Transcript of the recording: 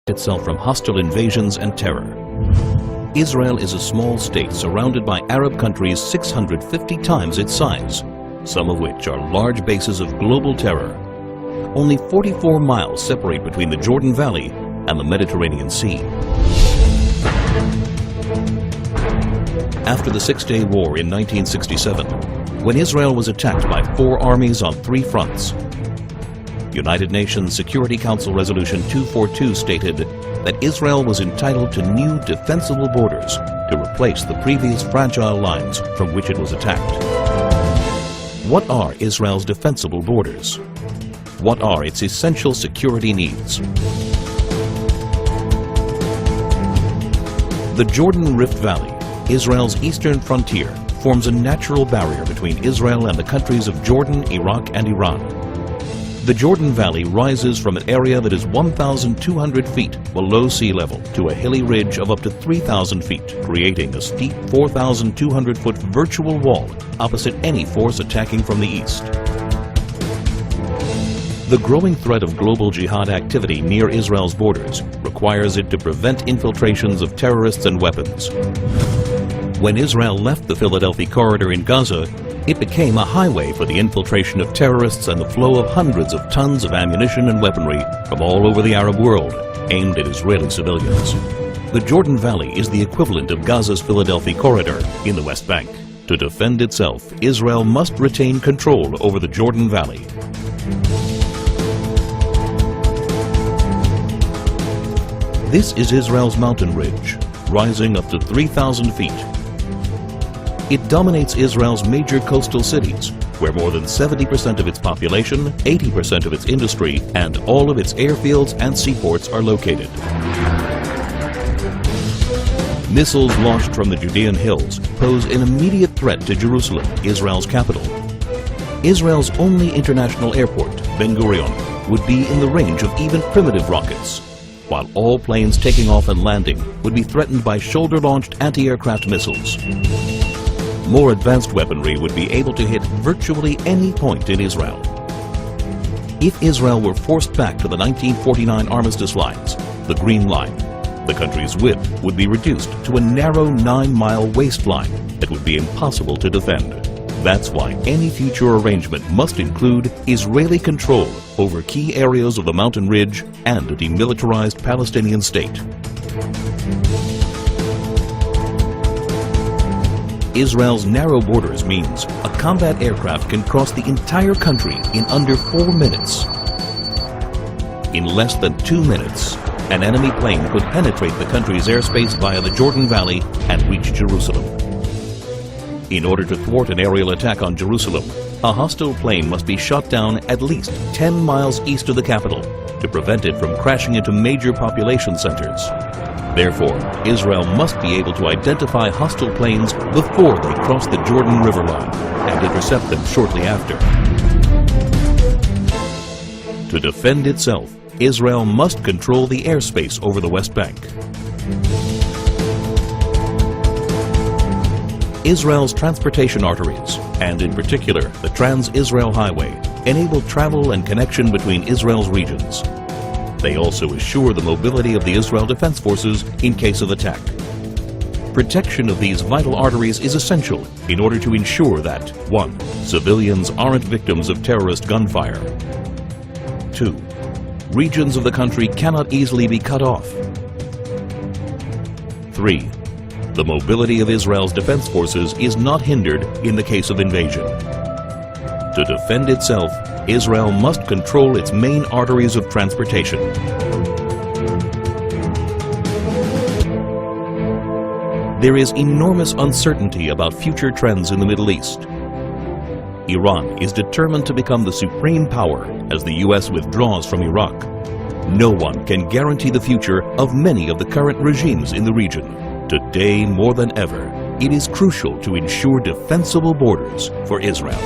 itself from hostile invasions and terror. Israel is a small state surrounded by Arab countries 650 times its size, some of which are large bases of global terror. Only 44 miles separate between the Jordan Valley and the Mediterranean Sea. After the Six-Day War in 1967, when Israel was attacked by 4 armies on 3 fronts, United Nations Security Council Resolution 242 stated that Israel was entitled to new defensible borders to replace the previous fragile lines from which it was attacked. What are Israel's defensible borders? What are its essential security needs? The Jordan Rift Valley, Israel's eastern frontier, forms a natural barrier between Israel and the countries of Jordan, Iraq, and Iran. The Jordan Valley rises from an area that is 1,200 feet below sea level to a hilly ridge of up to 3,000 feet, creating a steep 4,200-foot virtual wall opposite any force attacking from the east. The growing threat of global jihad activity near Israel's borders requires it to prevent infiltrations of terrorists and weapons. When Israel left the Philadelphia Corridor in Gaza, it became a highway for the infiltration of terrorists and the flow of hundreds of tons of ammunition and weaponry from all over the Arab world, aimed at Israeli civilians. The Jordan Valley is the equivalent of Gaza's Philadelphia Corridor in the West Bank. To defend itself, Israel must retain control over the Jordan Valley. This is Israel's mountain ridge, rising up to 3,000 feet. It dominates Israel's major coastal cities, where more than 70% of its population, 80% of its industry, and all of its airfields and seaports are located. Missiles launched from the Judean hills pose an immediate threat to Jerusalem, Israel's capital. Israel's only international airport, Ben Gurion, would be in the range of even primitive rockets, while all planes taking off and landing would be threatened by shoulder-launched anti-aircraft missiles. More advanced weaponry would be able to hit virtually any point in Israel. If Israel were forced back to the 1949 armistice lines, the Green Line, the country's width would be reduced to a narrow 9-mile waistline that would be impossible to defend. That's why any future arrangement must include Israeli control over key areas of the mountain ridge and a demilitarized Palestinian state. Israel's narrow borders means a combat aircraft can cross the entire country in under 4 minutes. In less than 2 minutes, an enemy plane could penetrate the country's airspace via the Jordan Valley and reach Jerusalem. In order to thwart an aerial attack on Jerusalem, a hostile plane must be shot down at least 10 miles east of the capital to prevent it from crashing into major population centers. Therefore, Israel must be able to identify hostile planes before they cross the Jordan River line and intercept them shortly after. To defend itself, Israel must control the airspace over the West Bank. Israel's transportation arteries, and in particular the Trans-Israel Highway, enable travel and connection between Israel's regions. They also assure the mobility of the Israel Defense Forces in case of attack. Protection of these vital arteries is essential in order to ensure that 1. Civilians aren't victims of terrorist gunfire. 2. Regions of the country cannot easily be cut off. 3. The mobility of Israel's defense forces is not hindered in the case of invasion. To defend itself, Israel must control its main arteries of transportation. There is enormous uncertainty about future trends in the Middle East. Iran is determined to become the supreme power as the U.S. withdraws from Iraq. No one can guarantee the future of many of the current regimes in the region. Today, more than ever, it is crucial to ensure defensible borders for Israel.